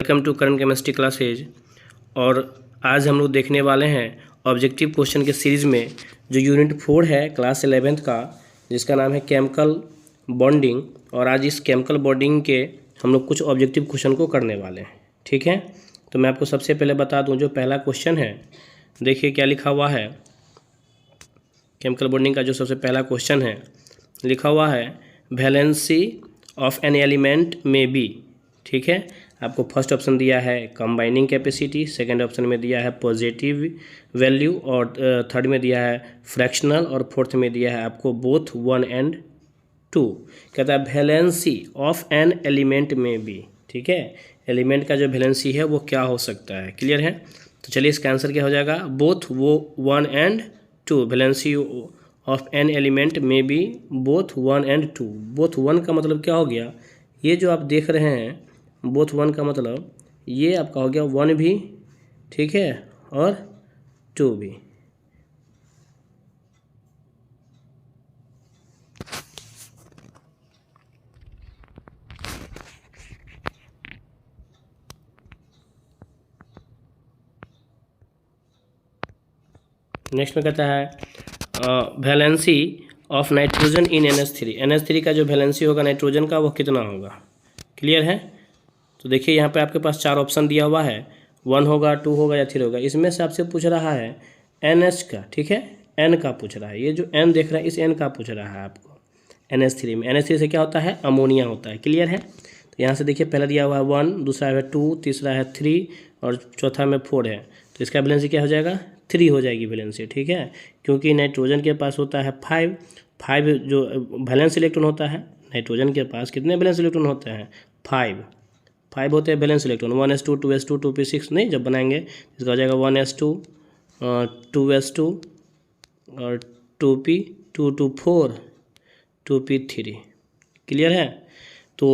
Welcome to current chemistry classes. और आज हम लोग देखने वाले हैं ऑब्जेक्टिव क्वेश्चन के सीरीज़ में जो यूनिट 4 है क्लास 11th का, जिसका नाम है केमिकल बॉन्डिंग। और आज इस केमिकल बॉन्डिंग के हम लोग कुछ ऑब्जेक्टिव क्वेश्चन को करने वाले हैं। ठीक है, तो मैं आपको सबसे पहले बता दूं, जो पहला क्वेश्चन है देखिए क्या लिखा हुआ है। केमिकल बॉन्डिंग का जो सबसे पहला क्वेश्चन है लिखा हुआ है वैलेंसी ऑफ एन एलिमेंट में बी। ठीक है, आपको फर्स्ट ऑप्शन दिया है कंबाइनिंग कैपेसिटी, सेकंड ऑप्शन में दिया है पॉजिटिव वैल्यू, और थर्ड में दिया है फ्रैक्शनल, और फोर्थ में दिया है आपको बोथ 1 and 2। कहता है वैलेंसी ऑफ एन एलिमेंट में बी। ठीक है, एलिमेंट का जो वैलेंसी है वो क्या हो सकता है, क्लियर है। तो चलिए इसका आंसर क्या हो जाएगा, बोथ वो 1 and 2। Valency of an element में बी बोथ 1 and 2। बोथ 1 का मतलब क्या हो गया, ये जो आप देख रहे हैं बोथ 1 का मतलब ये आपका हो गया 1 भी, ठीक है, और 2 भी। नेक्स्ट में कहता है valency of nitrogen in NH3। NH3 का जो वैलेंसी होगा नाइट्रोजन का वो कितना होगा, क्लियर है। तो देखिए यहाँ पे आपके पास 4 ऑप्शन दिया हुआ है, 1 होगा, 2 होगा या 3 होगा। इसमें से आपसे पूछ रहा है NH का, ठीक है, N का पूछ रहा है। ये जो N देख रहा है इस N का पूछ रहा है आपको। NH3 में NH3 से क्या होता है, अमोनिया होता है, क्लियर है। तो यहाँ से देखिए पहला दिया हुआ है 1, दूसरा है 2, तीसरा है 3 और चौथा में 4 है। तो इसका वैलेंसी क्या हो जाएगा, 3 हो जाएगी वैलेंसी, ठीक है। क्योंकि नाइट्रोजन के पास होता है 5 जो वैलेंस इलेक्ट्रॉन होता है। नाइट्रोजन के पास कितने वैलेंस इलेक्ट्रॉन होते हैं, 5 होते हैं valence electron. 1s2 2s2 2p6 नहीं, जब बनाएंगे इसका हो जाएगा 1s2 2s2 और 2p2 2 4 2p3, क्लियर है। तो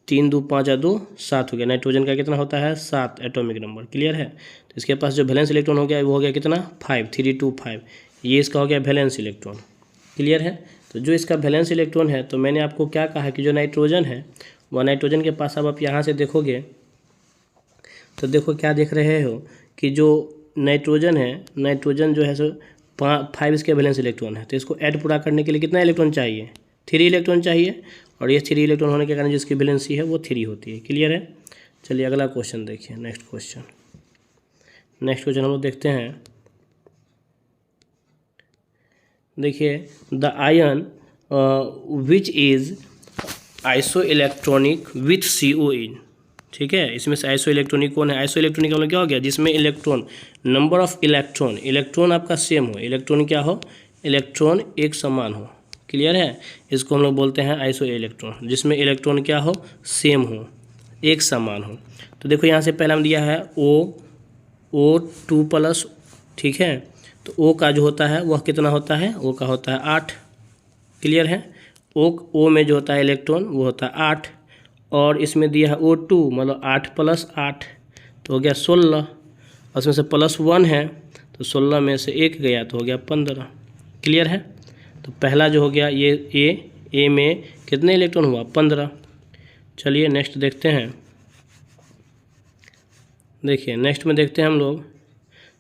3 2 5 और 2 7 हो गया। नाइट्रोजन का कितना होता है, 7 एटॉमिक नंबर, क्लियर है। तो इसके पास जो वैलेंस इलेक्ट्रॉन हो गया वो हो गया कितना, 5 3 2 5। ये इसका हो गया वैलेंस इलेक्ट्रॉन, क्लियर है। तो जो इसका वैलेंस इलेक्ट्रॉन है, तो मैंने आपको क्या कहा कि जो नाइट्रोजन है वह नाइट्रोजन के पास, अब आप यहाँ से देखोगे तो देखो क्या देख रहे हो कि जो नाइट्रोजन है, नाइट्रोजन जो है सो 5 इसके वैलेंस इलेक्ट्रॉन है। तो इसको ऐड पूरा करने के लिए कितना इलेक्ट्रॉन चाहिए, 3 इलेक्ट्रॉन चाहिए। और ये 3 इलेक्ट्रॉन होने के कारण जिसकी वैलेंसी है वो 3 होती है, क्लियर है। चलिए अगला क्वेश्चन देखिए, नेक्स्ट क्वेश्चन हम लोग देखते हैं। देखिए the ion which is iso electronic with CO इन। ठीक है, इसमें से आइसो इलेक्ट्रॉनिक कौन है, आइसो इलेक्ट्रॉनिक का मतलब क्या हो गया, जिसमें इलेक्ट्रॉन नंबर ऑफ इलेक्ट्रॉन आपका सेम हो। इलेक्ट्रॉन क्या हो, इलेक्ट्रॉन एक समान हो, क्लियर है। इसको हम लोग बोलते हैं आइसो इलेक्ट्रॉन, जिसमें इलेक्ट्रॉन क्या हो, सेम हो, एक समान हो। तो देखो यहाँ से पहला में दिया है O2+, ठीक है। तो O का जो होता है वह कितना होता है, O का होता है 8, क्लियर है। O में जो होता है इलेक्ट्रॉन वो होता है 8, और इसमें दिया है O2 मतलब 8 + 8 तो हो गया 16। उसमें से +1 है तो 16 में से 1 गया तो हो गया 15, क्लियर है। तो पहला जो हो गया ये A में कितने इलेक्ट्रॉन हुआ, 15। चलिए नेक्स्ट देखते हैं। देखिए नेक्स्ट में देखते हैं हम लोग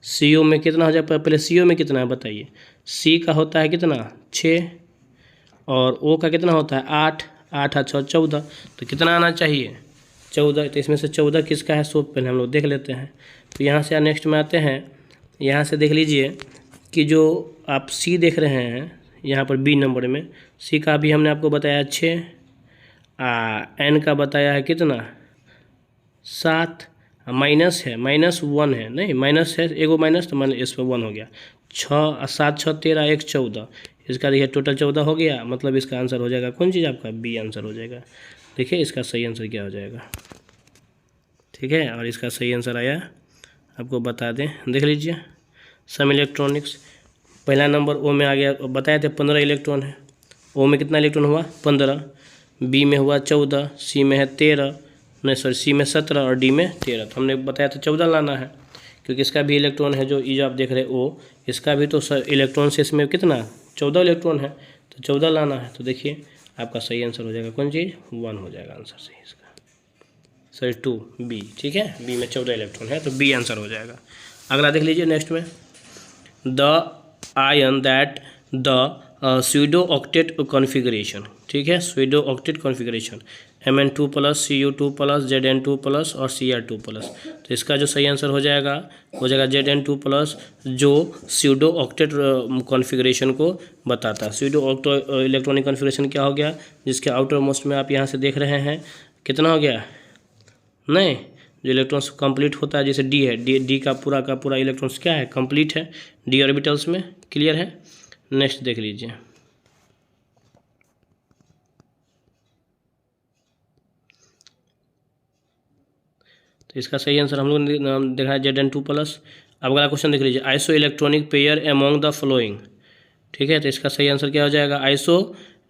CO में कितना हो जाए, पहले CO में कितना है बताइए। C का होता है कितना, 6, और O का कितना होता है 8 8 और 6 14। तो कितना आना चाहिए, 14। तो इसमें से 14 किसका है, सो पहले हम लोग देख लेते हैं। तो यहाँ से नेक्स्ट में आते हैं, यहाँ से देख लीजिए कि जो आप C देख रहे हैं यहाँ पर B नंबर में, C का भी हमने आपको बताया 6, N का बताया है कितना, 7, माइनस है, -1 है, नहीं माइनस है, एगो माइनस तो मान इस पर 1 हो गया। 6 7 6 13 1 14, इसका देखिए टोटल 14 हो गया। मतलब इसका आंसर हो जाएगा कौन चीज़, आपका B आंसर हो जाएगा। देखिए इसका सही आंसर क्या हो जाएगा, ठीक है। और इसका सही आंसर आया आपको बता दें, देख लीजिए सम इलेक्ट्रॉनिक्स। पहला नंबर O में आ गया, बताए थे 15 इलेक्ट्रॉन है। O में कितना इलेक्ट्रॉन हुआ, 15, B में हुआ 14, C में है 13, नहीं सॉरी C में 17 और D में 13। तो हमने बताया था 14 लाना है, क्योंकि इसका भी इलेक्ट्रॉन है, जो ये जो आप देख रहे हो O, इसका भी तो इलेक्ट्रॉन से इसमें कितना 14 इलेक्ट्रॉन है, तो 14 लाना है। तो देखिए आपका सही आंसर हो जाएगा कौन चीज़, 1 हो जाएगा आंसर सही इसका। सॉरी 2 बी, ठीक है, बी में 14 इलेक्ट्रॉन है, तो बी आंसर हो जाएगा। अगला देख लीजिए नेक्स्ट में, the ion that the pseudo octet configuration, ठीक है, pseudo octet configuration Mn2 plus Cu2 plus Zn2 plus और Cr2 प्लस, तो इसका जो सही आंसर हो जाएगा Zn2 प्लस, जो स्यूडो ऑक्टेट कॉन्फ़िगरेशन को बताता है। स्यूडो ऑक्टो इलेक्ट्रॉनिक कॉन्फ़िगरेशन क्या हो गया, जिसके आउटर मोस्ट में आप यहाँ से देख रहे हैं कितना हो गया, नहीं, जो इलेक्ट्रॉन्स कंप्लीट होता है, जैसे डी है, डी का पूरा इलेक्ट्रॉन्स क्या है, कंप्लीट है डी ऑर्बिटल्स में, क्लियर है। नेक्स्ट देख लीजिए, तो इसका सही आंसर हम लोग ने देखा है Zn2 प्लस। अब अगला क्वेश्चन देख लीजिए, iso electronic pair among the flowing, ठीक है, तो इसका सही आंसर क्या हो जाएगा, आइसो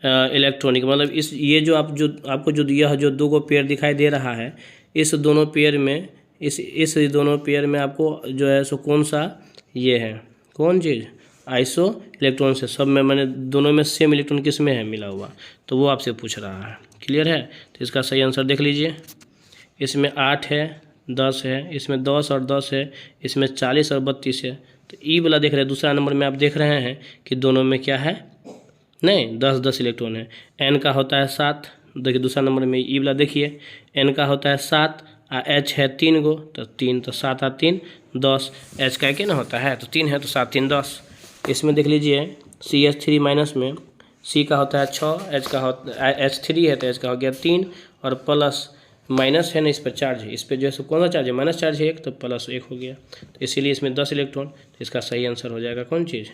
इलेक्ट्रॉनिक, मतलब इस ये जो आपको जो दिया है, जो दो को पेयर दिखाई दे रहा है, इस दोनों पेयर में इस दोनों पेयर में आपको जो है सो कौन सा ये है, कौन चीज़, आइसो इलेक्ट्रॉन से, सब में मैंने दोनों में सेम इलेक्ट्रॉन किस में है मिला हुआ, तो वो आपसे पूछ रहा है, क्लियर है। तो इसका सही आंसर देख लीजिए, इसमें 8 है, 10 है, इसमें 10 और 10 है, इसमें 40 और 32 है। तो ई वाला देख रहे हैं, दूसरा नंबर में आप देख रहे हैं कि दोनों में क्या है, नहीं, 10-10 इलेक्ट्रॉन है। एन का होता है 7, देखिए दूसरा नंबर में ई वाला देखिए, एन का होता है 7 और एच है 3 गो, तो 3 तो 7 और 3 10, एच का क्या ना होता है, तो 3 है, तो 7 3 10। इसमें देख लीजिए CH3 माइनस में सी का होता है 6, एच का होता H3 है, तो एच का हो गया 3 और प्लस माइनस है ना, इस पर चार्ज है, इस पर जो है कौन सा चार्ज है, माइनस चार्ज है 1, तो प्लस 1 हो गया, तो इसीलिए इसमें 10 इलेक्ट्रॉन। तो इसका सही आंसर हो जाएगा कौन चीज़,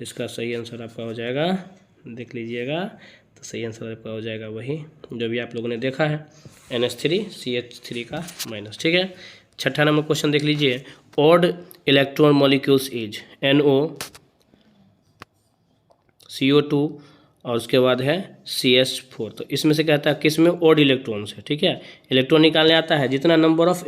इसका सही आंसर आपका हो जाएगा, देख लीजिएगा, तो सही आंसर आपका हो जाएगा वही जो भी आप लोगों ने देखा है, NH3 CH3 का माइनस, ठीक है। छठा नंबर क्वेश्चन देख लीजिए, odd electron molecules is NO CO2 और उसके बाद है CH4, तो इसमें से कहता है किस में ओड इलेक्ट्रॉन्स है, ठीक है, इलेक्ट्रॉन निकालने आता है, जितना नंबर ऑफ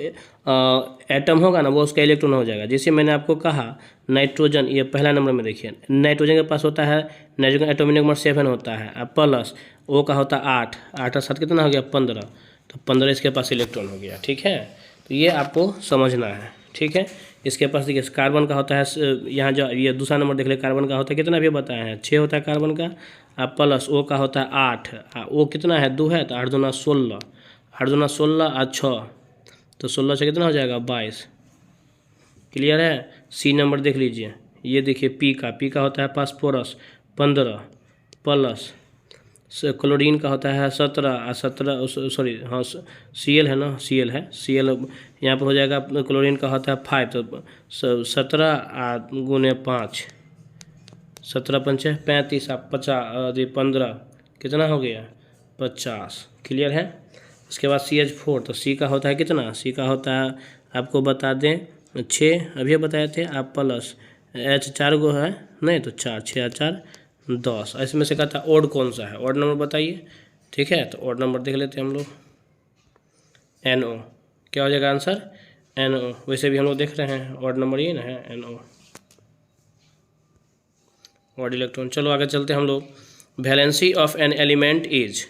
एटम होगा ना वो उसका इलेक्ट्रॉन हो जाएगा। जैसे मैंने आपको कहा नाइट्रोजन, ये पहला नंबर में देखिए, नाइट्रोजन के पास होता है, नाइट्रोजन एटॉमिक नंबर 7 होता है, अब प्लस ओ का होता है 8 और 7 कितना हो गया 15, तो 15 इसके पास इलेक्ट्रॉन हो गया, ठीक है, तो ये आपको समझना है, ठीक है। इसके पास देखिए कार्बन का होता है, यहाँ जो ये दूसरा नंबर देख ले, कार्बन का होता है कितना भी बताया है, 6 होता है कार्बन का, अब प्लस ओ का होता है 8, ओ कितना है 2 है, तो 8 दूना 16, 8 दूना 16 और 6, तो 16 से कितना हो जाएगा 22, क्लियर है। सी नंबर देख लीजिए, ये देखिए पी का होता है फास्फोरस 15 प्लस क्लोरीन का होता है 17 और 17 सॉरी हाँ Cl है ना, Cl है, Cl यहाँ पर हो जाएगा, क्लोरीन का होता है 5, तो 17 गुने 5, 17 पंचे 35 और 50 15 कितना हो गया 50, क्लियर है। उसके बाद CH4, तो सी का होता है कितना, सी का होता है आपको बता दें 6, अभी बताए थे आप, प्लस H 4 गो है, नहीं तो 4, 6 और 4 10। इसमें से कहता है ओड कौन सा है, ओड नंबर बताइए, ठीक है, तो ओड नंबर देख लेते हैं हम लोग, NO, क्या हो जाएगा आंसर NO, वैसे भी हम लोग देख रहे हैं ओड नंबर ये ना है NO, ओड इलेक्ट्रॉन। चलो आगे चलते हैं हम लोग, valency of an element is,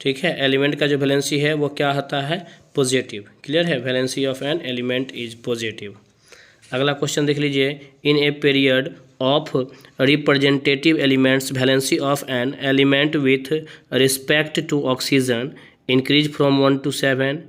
ठीक है, एलिमेंट का जो वैलेंसी है वो क्या होता है पॉजिटिव, क्लियर है, valency of an element is positive. अगला क्वेश्चन देख लीजिए, in a period of representative elements valency of an element with respect to oxygen increase from 1 to 7,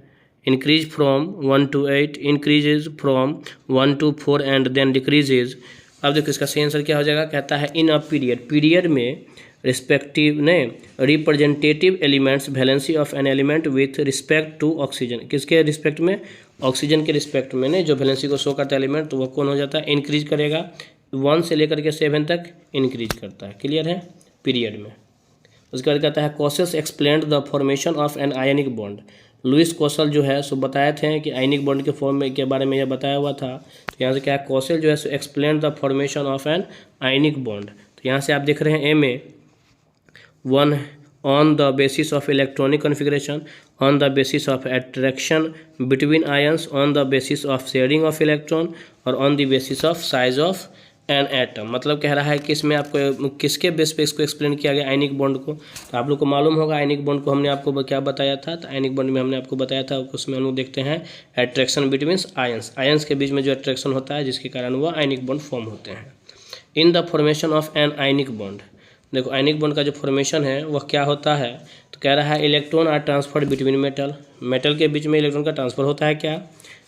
increase from 1 to 8, increases from 1 to 4 and then decreases। अब देखो इसका सही answer क्या हो जाएगा, कहता है इन अ पीरियड में रिस्पेक्टिव नहीं representative elements valency of an element with respect to oxygen, किसके रिस्पेक्ट में, ऑक्सीजन के रिस्पेक्ट में नहीं, जो वैलेंसी को शो करता है एलिमेंट, तो वो कौन हो जाता है इंक्रीज करेगा, 1 से लेकर के 7 तक इंक्रीज करता है, क्लियर है, पीरियड में। उसके बाद कहता है Kossel's explained the formation of an ionic bond, Lewis Kossel जो है सो बताए थे कि आयनिक बॉन्ड के फॉर्म में के बारे में यह बताया हुआ था, तो यहाँ से क्या है कॉसेल जो है so explain the formation of an ionic bond, तो यहाँ से आप देख रहे हैं ए में 1 on the basis of electronic configuration, on the basis of attraction between ions, on the basis of sharing of electron और on the basis of size of an atom, मतलब कह रहा है कि इसमें आपको किसके बेस पे इसको एक्सप्लेन किया गया आयनिक बॉन्ड को। तो आप लोग को मालूम होगा आयनिक बॉन्ड को हमने आपको क्या बताया था। तो आयनिक बॉन्ड में हमने आपको बताया था, उसमें हम लोग देखते हैं एट्रैक्शन बिटवीन आयंस, आयंस के बीच में जो एट्रैक्शन होता है जिसके कारण वह आयनिक बॉन्ड फॉर्म होते हैं। In the formation of an ionic bond, देखो आयनिक बॉन्ड का जो फॉर्मेशन है वह क्या होता है। तो कह रहा है electron are transferred between metal, metal के बीच में इलेक्ट्रॉन का ट्रांसफर होता है क्या।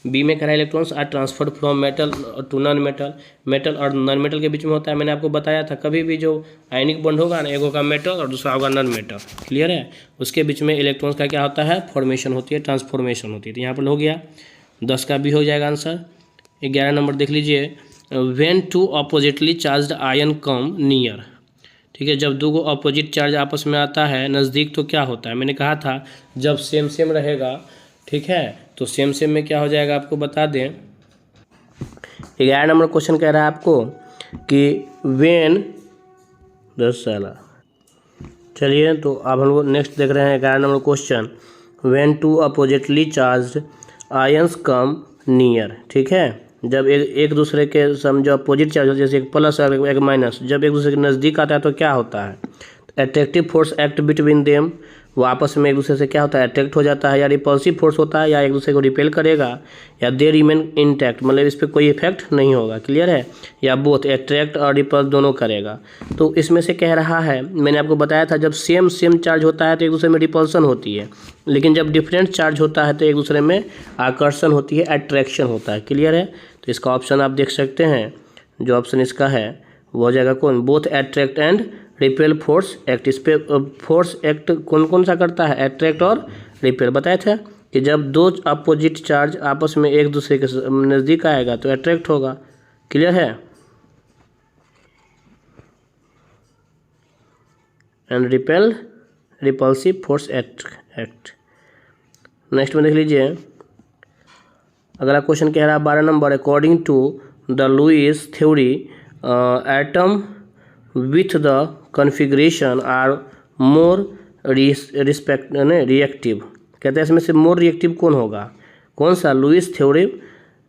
बी में कह रहा है electrons are transferred from metal to non metal, metal और नॉन मेटल के बीच में होता है। मैंने आपको बताया था कभी भी जो आयनिक बॉन्ड होगा ना, एक होगा मेटल और दूसरा होगा नॉन मेटल, क्लियर है। उसके बीच में इलेक्ट्रॉन्स का क्या होता है, फॉर्मेशन होती है, ट्रांसफॉर्मेशन होती है। तो यहाँ पर हो गया 10 का भी हो जाएगा आंसर। 11 नंबर देख लीजिए, when two oppositely charged ion come near, ठीक है, जब दो को अपोजिट चार्ज आपस में आता है नज़दीक तो क्या होता है। मैंने कहा था जब सेम सेम रहेगा, ठीक है, तो सेम सेम में क्या हो जाएगा आपको बता दें। 11 नंबर क्वेश्चन कह रहा है आपको कि व्हेन 10 साला, चलिए तो अब हम लोग नेक्स्ट देख रहे हैं 11 number question, when two oppositely charged ions come near, ठीक है, जब एक दूसरे के समझो अपोजिट चार्ज जैसे एक प्लस और एक माइनस जब एक दूसरे के नज़दीक आता है तो क्या होता है, attractive force act between them, वो आपस में एक दूसरे से क्या होता है, अट्रैक्ट हो जाता है, या रिपल्सिव फोर्स होता है, या एक दूसरे को रिपेल करेगा, या दे रिमेन इंटैक्ट, मतलब इस पर कोई इफेक्ट नहीं होगा, क्लियर है, या बोथ अट्रैक्ट और रिपल दोनों करेगा। तो इसमें से कह रहा है, मैंने आपको बताया था जब सेम सेम चार्ज होता है तो एक दूसरे में रिपल्सन होती है, लेकिन जब डिफरेंट चार्ज होता है तो एक दूसरे में आकर्षण होती है, अट्रैक्शन होता है, क्लियर है। तो इसका ऑप्शन आप देख सकते हैं, जो ऑप्शन इसका है वो हो जाएगा कौन, both attract and repel force act. इस पे फोर्स एक्ट कौन कौन सा करता है, अट्रैक्ट और रिपेल। बताया था कि जब दो अपोजिट चार्ज आपस में एक दूसरे के नज़दीक आएगा तो अट्रैक्ट होगा, क्लियर है, and repel repulsive force act. Next में देख लीजिए, अगला क्वेश्चन कह रहा है 12 number, according to the Lewis theory atom with the configuration are more reactive, कहते हैं इसमें से मोर रिएक्टिव कौन होगा, कौन सा, Lewis theory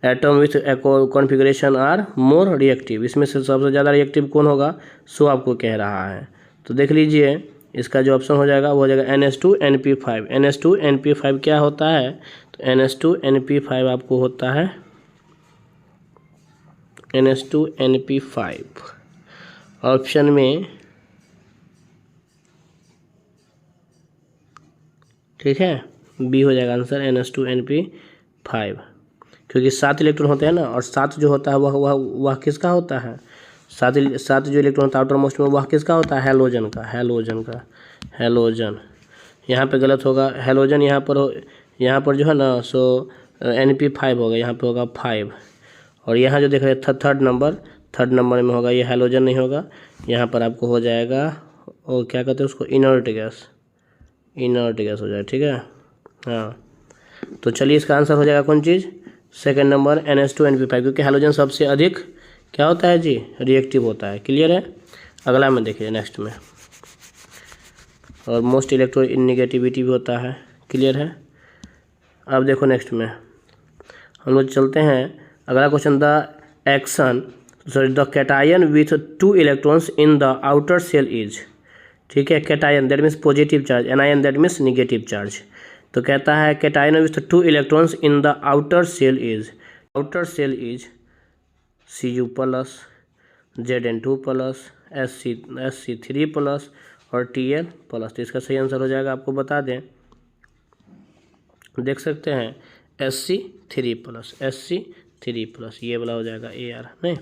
atom with configuration are more reactive, इसमें से सबसे ज़्यादा रिएक्टिव कौन होगा, सो आपको कह रहा है। तो देख लीजिए इसका जो ऑप्शन हो जाएगा वो हो जाएगा NH2NP5। NH2NP5 क्या होता है, तो NH2NP5 आपको होता है NH2NP5 ऑप्शन में, ठीक है, बी हो जाएगा आंसर NH2NP5, क्योंकि 7 इलेक्ट्रॉन होते हैं ना, और 7 जो होता है वह किसका होता है, 7 जो इलेक्ट्रॉन होता है आउटर मोस्ट में वह किसका होता है, हैलोजन का, हैलोजन। यहाँ पे गलत होगा, हैलोजन यहाँ पर जो है ना सो NP5 होगा, यहाँ पे होगा 5, और यहाँ जो देख रहे हैं थर्ड नंबर में होगा, ये हैलोजन नहीं होगा, यहाँ पर आपको हो जाएगा और क्या कहते हैं उसको, इनर्ट गैस हो जाएगा, ठीक है, हाँ। तो चलिए इसका आंसर हो जाएगा कौन चीज़, सेकंड नंबर NH2NP5, क्योंकि हैलोजन सबसे अधिक क्या होता है जी, रिएक्टिव होता है, क्लियर है। अगला में देखिए नेक्स्ट में, और मोस्ट इलेक्ट्रो नेगेटिविटी भी होता है, क्लियर है। अब देखो नेक्स्ट में हम लोग चलते हैं, अगला question, the cation with 2 electrons in the outer shell is, ठीक है, cation that means positive charge, anion that means negative charge. तो कहता है cation with 2 electrons in the outer shell is Cu+, Zn2+, Sc3+ और Tl+। तो इसका सही answer हो जाएगा, आपको बता दें, देख सकते हैं Sc3+, ये वाला हो जाएगा AR, नहीं।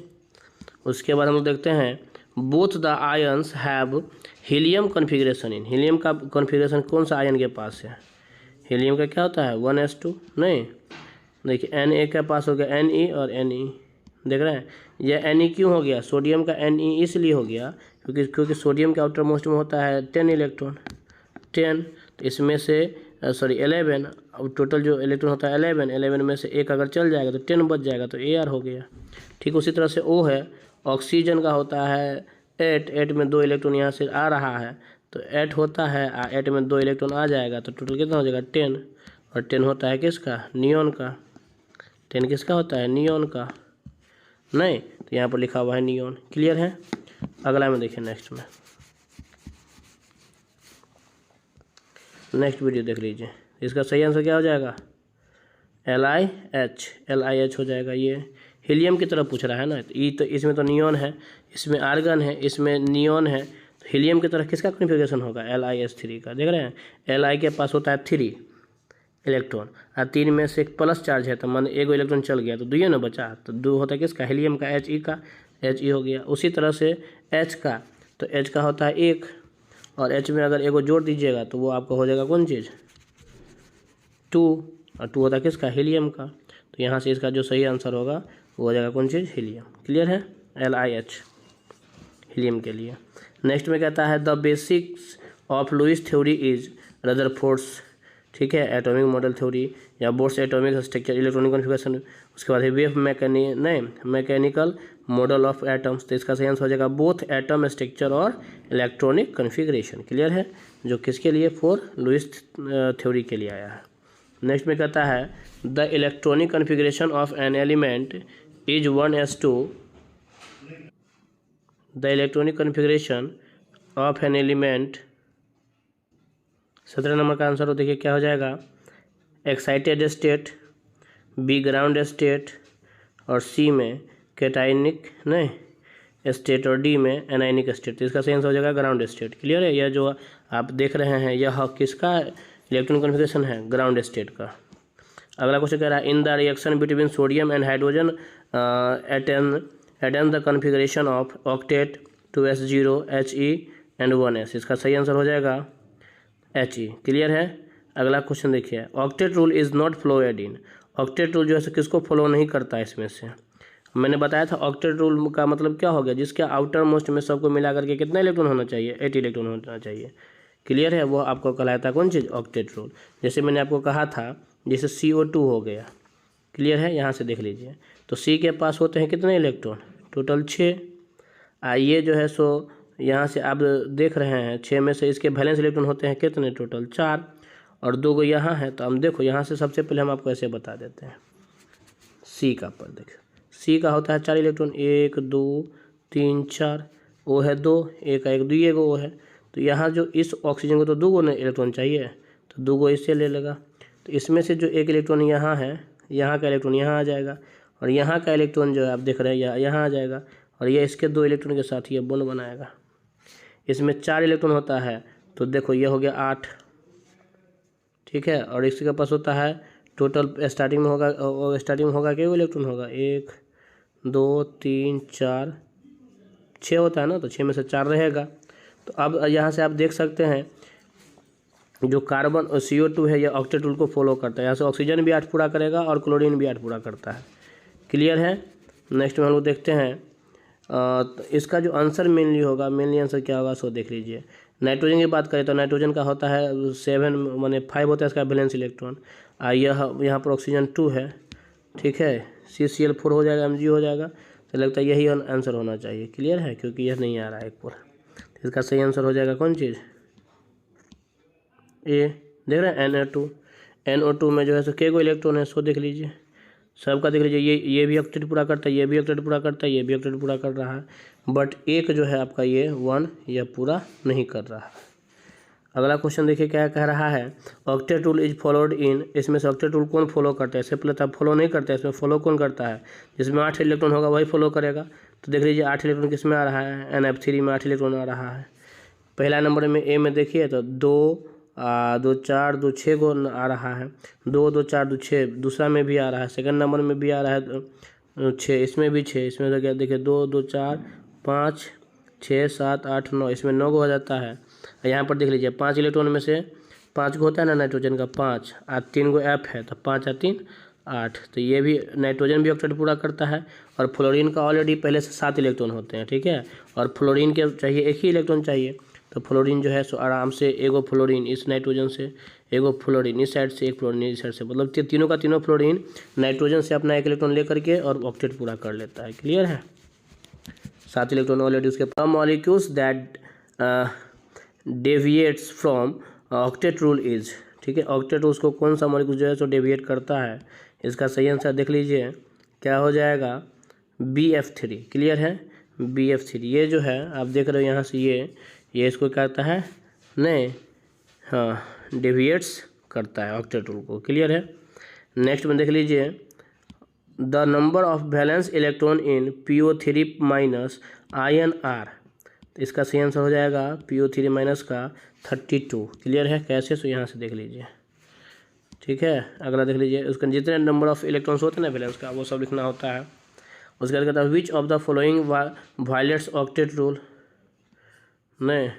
उसके बाद हम लोग देखते हैं, both the ions have helium configuration in, helium का कॉन्फ़िगरेशन कौन सा आयन के पास है, हीलियम का क्या होता है 1s2, नहीं, देखिए Na के पास हो गया Ne और Ne, देख रहे हैं, यह Ne क्यों हो गया, सोडियम का Ne इसलिए हो गया क्योंकि सोडियम के आउटर मोस्ट में होता है 10 इलेक्ट्रॉन, 10, तो इसमें से 11, अब टोटल जो इलेक्ट्रॉन होता है 11 में से एक अगर चल जाएगा तो 10 बच जाएगा, तो AR हो गया। ठीक उसी तरह से O है, ऑक्सीजन का होता है 8 में 2 इलेक्ट्रॉन यहाँ से आ रहा है तो 8 होता है, 8 में 2 इलेक्ट्रॉन आ जाएगा तो टोटल कितना हो जाएगा 10, और 10 होता है किसका, नियॉन का, 10 किसका होता है, नियॉन का। नहीं, तो यहाँ पर लिखा हुआ है नियॉन। क्लियर है। अगला में देखिए, नेक्स्ट वीडियो देख लीजिए। इसका सही आंसर क्या हो जाएगा? LiH हो जाएगा। ये हीलियम की तरफ पूछ रहा है ना, तो इसमें तो नियॉन है, इसमें आर्गन है, इसमें नियॉन है, तो हीलियम की तरफ किसका कॉन्फ़िगरेशन होगा? LiH3 का। देख रहे हैं, Li के पास होता है 3 इलेक्ट्रॉन और 3 में से एक प्लस चार्ज है, तो मान एगो इलेक्ट्रॉन चल गया तो 2 ना बचा, तो 2 होता है किसका? हीलियम का, He का, He हो गया। उसी तरह से H का, तो H का होता है 1 और H में अगर एगो जोड़ दीजिएगा तो वो आपका हो जाएगा कौन चीज़? 2, और 2 होता है किसका? हीलियम का। तो यहाँ से इसका जो सही आंसर होगा वो हो जाएगा कौन चीज़? हीलियम। क्लियर है। LiH हीलियम के लिए। नेक्स्ट में कहता है the basics of Lewis theory is Rutherford's, ठीक है, एटॉमिक मॉडल थ्योरी या Bohr's atomic structure electronic configuration. उसके बाद wave mechanical model of atoms, तो इसका सही आंसर हो जाएगा बोथ एटम स्ट्रक्चर और इलेक्ट्रॉनिक कॉन्फ़िगरेशन। क्लियर है, जो किसके लिए? फॉर लुईस थ्योरी के लिए आया है। नेक्स्ट में कहता है the electronic configuration of an element is 1s2, the electronic configuration of an element, 17 number का आंसर हो। देखिए क्या हो जाएगा? Excited state, B ground state और सी में कैटाइनिक नहीं स्टेट और डी में एनाइनिक स्टेट। तो इसका सही आंसर हो जाएगा ग्राउंड स्टेट। क्लियर है। यह जो आप देख रहे हैं यह किसका इलेक्ट्रॉनिक कॉन्फ़िगरेशन है? ग्राउंड स्टेट का। अगला क्वेश्चन कह रहा है in the reaction between sodium and hydrogen Eton the configuration of octet 2s0 He and 1s। इसका सही आंसर हो जाएगा He। क्लियर है। अगला क्वेश्चन देखिए, octet rule is not Floyd in. Octet rule जो है किसको फॉलो नहीं करता है इसमें से? मैंने बताया था ऑक्टेट रूल का मतलब क्या हो गया? जिसके आउटर मोस्ट में सबको मिला करके कितना इलेक्ट्रॉन होना चाहिए? 8 इलेक्ट्रॉन होना चाहिए। क्लियर है। वो आपको कहलाता है कौन चीज़? Octet rule. जैसे मैंने आपको कहा था, जैसे CO2 हो गया। क्लियर है। यहाँ से देख लीजिए, तो C के पास होते हैं कितने इलेक्ट्रॉन? टोटल 6। ये जो है सो यहाँ से आप देख रहे हैं 6 में से इसके वैलेंस इलेक्ट्रॉन होते हैं कितने? टोटल 4 और 2 गो यहाँ है। तो हम देखो यहाँ से सबसे पहले हम आपको ऐसे बता देते हैं C का पर देखो, C का होता है 4 इलेक्ट्रॉन, 1 2 3 4, O है 2, एक का 1 2 गो O है। तो यहाँ जो इस ऑक्सीजन को तो 2 गो इलेक्ट्रॉन चाहिए, तो 2 गो इससे ले लेगा। तो इसमें से जो 1 इलेक्ट्रॉन यहाँ है, यहाँ का इलेक्ट्रॉन यहाँ आ जाएगा और यहाँ का इलेक्ट्रॉन जो है आप देख रहे हैं यहाँ आ जाएगा और ये इसके 2 इलेक्ट्रॉन के साथ ये बॉन्ड बनाएगा। इसमें 4 इलेक्ट्रॉन होता है, तो देखो ये हो गया 8, ठीक है। और इसके पास होता है टोटल स्टार्टिंग में होगा क्या इलेक्ट्रॉन होगा? 1 2 3 4 6 होता है ना, तो 6 में से 4 रहेगा। तो अब यहाँ से आप देख सकते हैं जो कार्बन और CO2 है, यह ऑक्टेट रूल को फॉलो करता है। यहाँ से ऑक्सीजन भी 8 पूरा करेगा और क्लोरीन भी 8 पूरा करता है। क्लियर है। नेक्स्ट में हम लोग देखते हैं तो इसका जो आंसर मेनली आंसर क्या होगा सो देख लीजिए। नाइट्रोजन की बात करें तो नाइट्रोजन का होता है 5 होता है इसका वैलेंस इलेक्ट्रॉन। यहाँ पर ऑक्सीजन 2 है, ठीक है। CCl4 हो जाएगा, Mg हो जाएगा। तो लगता है यही आंसर होना चाहिए। क्लियर है, क्योंकि यह नहीं आ रहा है एक पूरा। इसका सही आंसर हो जाएगा कौन चीज़? ए। देख रहे हैं NO2 में जो है सो के गो इलेक्ट्रॉन है सो देख लीजिए, सबका देख लीजिए। ये भी ऑक्टेट पूरा करता है, ये भी ऑक्टेट पूरा करता है, ये भी ऑक्टेट पूरा कर रहा है, बट एक जो है आपका ये 1 यह पूरा नहीं कर रहा है। अगला क्वेश्चन देखिए क्या कह रहा है, octet rule is followed in. इसमें से ऑक्टेट रूल कौन फॉलो करता है? इससे पहले तो आप फॉलो नहीं करते, इसमें फॉलो कौन करता है? जिसमें 8 इलेक्ट्रॉन होगा वही फॉलो करेगा। तो देख लीजिए 8 इलेक्ट्रॉन किस में आ रहा है? NF3 में 8 इलेक्ट्रॉन आ रहा है। पहला नंबर में A में देखिए तो 2 2 4 2 6 गो आ रहा है, 2 2 4 2 6। दूसरा में भी आ रहा है, सेकंड नंबर में भी आ रहा है 6, इसमें भी 6। इसमें तो क्या देखिए 2 2 4 5 6 7 8 9, इसमें 9 गो हो जाता है। यहाँ पर देख लीजिए 5 इलेक्ट्रॉन में से 5 गो होता है ना नाइट्रोजन का, 5 और 3 गो F है, तो 5 और 3 8। तो ये भी नाइट्रोजन भी ऑक्साइड पूरा करता है। और फ्लोरीन का ऑलरेडी पहले से 7 इलेक्ट्रॉन होते हैं, ठीक है। और फ्लोरीन के चाहिए 1 ही इलेक्ट्रॉन चाहिए, तो फ्लोरीन जो है सो आराम से एगो फ्लोरीन इस नाइट्रोजन से, एगो फ्लोरीन इस साइड से, एक फ्लोरीन इस साइड से, मतलब तीनों का तीनों फ्लोरीन नाइट्रोजन से अपना 1 इलेक्ट्रॉन लेकर के और ऑक्टेट पूरा कर लेता है। क्लियर है। 7 इलेक्ट्रॉन ऑलरेडी उसके molecules that deviates from octet rule is, ठीक है। ऑक्टेट रूल को कौन सा मॉलिक्यूल जो है सो डेविएट करता है? इसका सही आंसर देख लीजिए क्या हो जाएगा। BF3, क्लियर है। BF3 ये जो है आप देख रहे हो यहाँ से, ये इसको कहता है नहीं, हाँ, डेविएट्स करता है ऑक्टेट रूल को, क्लियर है। नेक्स्ट में देख लीजिए, the number of valence electron in PO3 minus INR, तो इसका सही आंसर हो जाएगा PO3 माइनस का 32, क्लियर है। कैसे, तो यहाँ से देख लीजिए, ठीक है। अगला देख लीजिए, उसका जितने नंबर ऑफ इलेक्ट्रॉन्स होते हैं ना वैलेंस का, वो सब लिखना होता है। उसके बाद कहता है which of the following violets octet rule, नहीं,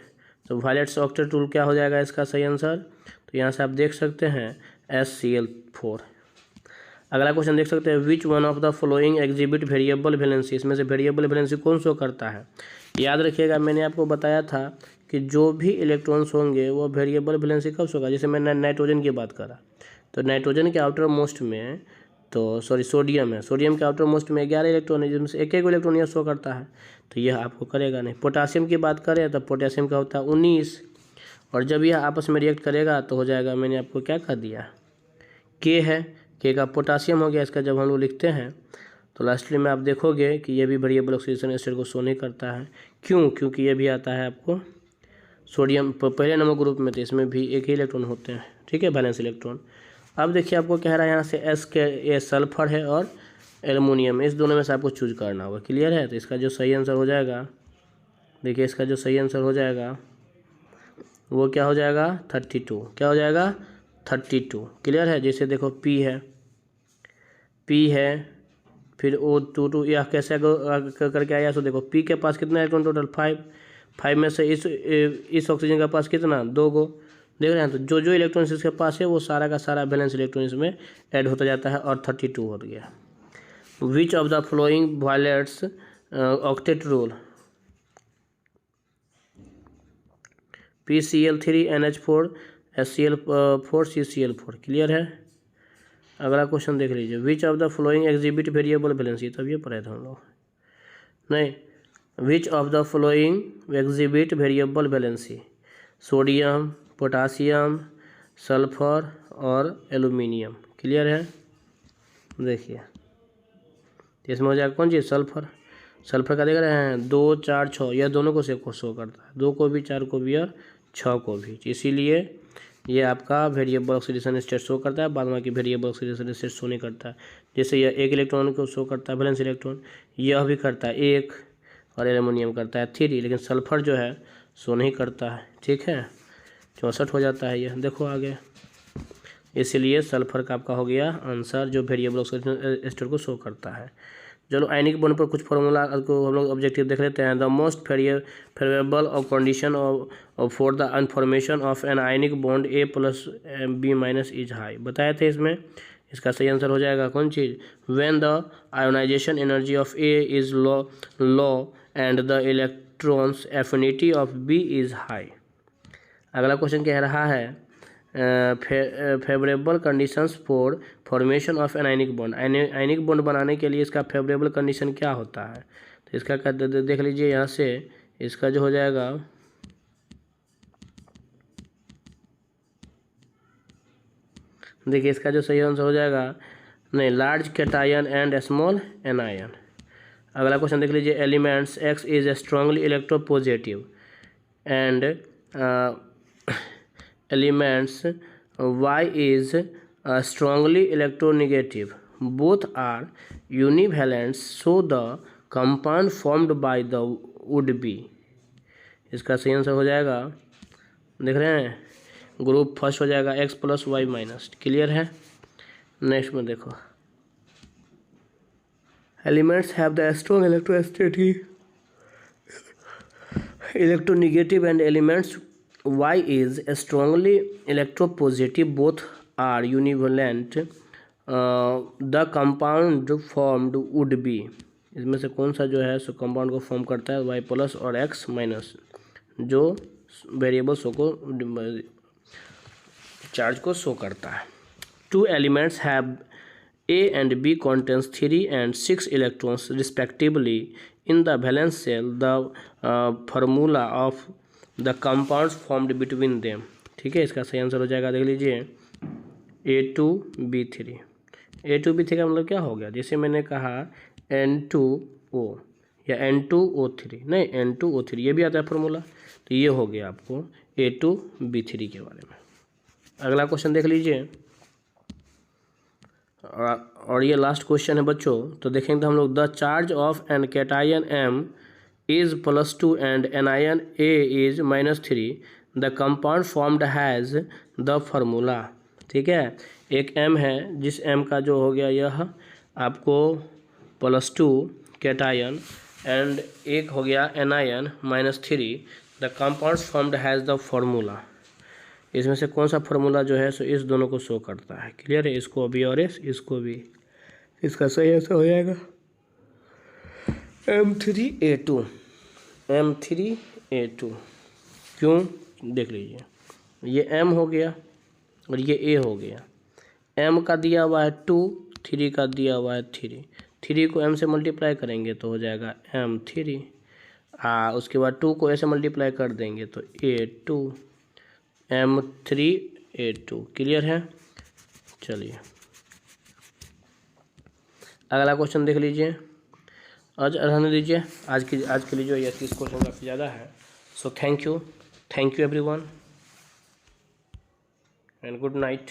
तो वायलेट्स ऑक्टेट रूल क्या हो जाएगा इसका सही आंसर, तो यहाँ से आप देख सकते हैं SCl4। अगला क्वेश्चन देख सकते हैं, which one of the following exhibit variable valency, इसमें से वेरिएबल वैलेंसी कौन शो करता है। याद रखिएगा, मैंने आपको बताया था कि जो भी इलेक्ट्रॉन्स होंगे वो वेरिएबल वैलेंसी कब शो होगा। जैसे मैंने नाइट्रोजन की बात करा, तो नाइट्रोजन के आउटर मोस्ट में, तो सॉरी सोडियम है, सोडियम के आउटर मोस्ट में 11 इलेक्ट्रॉन है, जिसमें से एक इलेक्ट्रॉन यह शो करता है, तो यह आपको करेगा नहीं। पोटासियम की बात करें तो पोटासियम का होता है 19, और जब यह आपस में रिएक्ट करेगा तो हो जाएगा, मैंने आपको क्या कह दिया, के है, के का पोटासियम हो गया इसका। जब हम लोग लिखते हैं तो लास्टली में आप देखोगे कि ये भी वेरिएबल ऑक्सीडेशन स्टेट को शो नहीं करता है। क्यों? क्योंकि ये भी आता है आपको सोडियम पहले नंबर ग्रुप में, तो इसमें भी एक ही इलेक्ट्रॉन होते हैं, ठीक है, बैलेंस इलेक्ट्रॉन। अब देखिए आपको कह रहा है यहाँ से एस के, ये सल्फर है और एल्युमिनियम, इस दोनों में से आपको चूज करना होगा, क्लियर है। तो इसका जो सही आंसर हो जाएगा, देखिए इसका जो सही आंसर हो जाएगा वो क्या हो जाएगा 32, क्या हो जाएगा 32, क्लियर है। जैसे देखो P है, फिर O22, यह कैसे करके आया, सो देखो P के पास कितना इलेक्ट्रॉन टोटल 5 में से इस ऑक्सीजन के पास कितना 2 गो, देख रहे हैं। तो जो इलेक्ट्रॉन इसके पास है वो सारा का सारा बैलेंस इलेक्ट्रॉन इसमें ऐड होता जाता है, और 32 हो गया। Which of the flowing violets octet rule, PCl3 NH4 SCl4 CCl4, clear है। अगला क्वेश्चन देख लीजिए, which of the flowing exhibit variable valency, तब ये पढ़े थे हम लोग, नहीं, which of the flowing exhibit variable valency, sodium, potassium, sulphur और एल्युमिनियम, क्लियर है। देखिए इसमें हो जाएगा कौन चीज़, सल्फर का देख रहे हैं 2, 4, 6, यह दोनों को से शो करता है, 2 को भी, 4 को भी और 6 को भी, इसीलिए ये आपका वेरिएबल ऑक्सीडेशन स्टेट शो करता है, बाद में की वेरिएबल ऑक्सीडेशन स्टेट शो नहीं करता है। जैसे यह एक इलेक्ट्रॉन को शो करता है वैलेंस इलेक्ट्रॉन, यह भी करता है 1, और एल्युमिनियम करता है 3, लेकिन सल्फर जो है शो नहीं करता है, ठीक है, 64 हो जाता है यह, देखो आगे। इसीलिए सल्फर का आपका हो गया आंसर, जो वेरिएबल ऑक्सीडेशन स्टेट को शो करता है। चलो आयनिक बॉन्ड पर कुछ फॉर्मूला को हम लोग ऑब्जेक्टिव देख लेते हैं। The most favourable of condition for the formation of an ionic bond A+B- is high, बताए थे इसमें। इसका सही आंसर हो जाएगा कौन चीज़, when the ionisation energy of A is low and the electrons affinity of B is high. अगला क्वेश्चन कह रहा है favourable conditions for formation of an ionic bond, ionic bond बनाने के लिए इसका फेवरेबल कंडीशन क्या होता है। तो इसका देख लीजिए यहाँ से, इसका जो हो जाएगा, देखिए इसका जो सही आंसर हो जाएगा, नहीं, large cation and small anion. अगला क्वेश्चन देख लीजिए, elements X is strongly electropositive and elements Y is strongly electronegative, both are univalent, so the compound formed by the would be, इसका सही आंसर हो जाएगा, देख रहे हैं, ग्रुप फर्स्ट हो जाएगा X+Y-, क्लियर है। नेक्स्ट में देखो, elements have the strong electrostatic electronegative and elements Y is strongly electropositive, both are univalent, the compound formed would be, इसमें से कौन सा जो है सो कंपाउंड को फॉर्म करता है Y+ और X-, जो वेरिएबल शो को चार्ज को शो करता है। 2 elements have A and B contains 3 and 6 electrons respectively in the valence shell, the formula of the compounds formed between them, ठीक है। इसका सही आंसर हो जाएगा, देख लीजिए A2B3, A2B3 का मतलब क्या हो गया, जैसे मैंने कहा N2O या N2O3, नहीं N2O3 ये भी आता है फॉर्मूला, तो ये हो गया आपको A2B3 के बारे में। अगला क्वेश्चन देख लीजिए, और ये लास्ट क्वेश्चन है बच्चों। तो देखेंगे तो हम लोग the charge of an cation M is +2 and anion A is -3, the compound formed has the formula. ठीक है, एक M है जिस M का जो हो गया यह आपको +2 कैटायन एंड एक हो गया anion -3, the compound formed has the formula. इसमें से कौन सा फार्मूला जो है सो इस दोनों को शो करता है। क्लियर है, इसको भी और इसको भी। इसका सही ऐसा हो जाएगा M3A2, M3A2। क्यों, देख लीजिए, ये M हो गया और ये A हो गया। M का दिया हुआ है 2, 3 का दिया हुआ है 3, 3 को M से मल्टीप्लाई करेंगे तो हो जाएगा M3, उसके बाद 2 को A से मल्टीप्लाई कर देंगे तो A2, M3A2। क्लियर है, चलिए अगला क्वेश्चन देख लीजिए। आज रहने दीजिए, आज के लिए जो ये 30 क्वेश्चन काफ़ी ज़्यादा है। So thank you everyone and good night.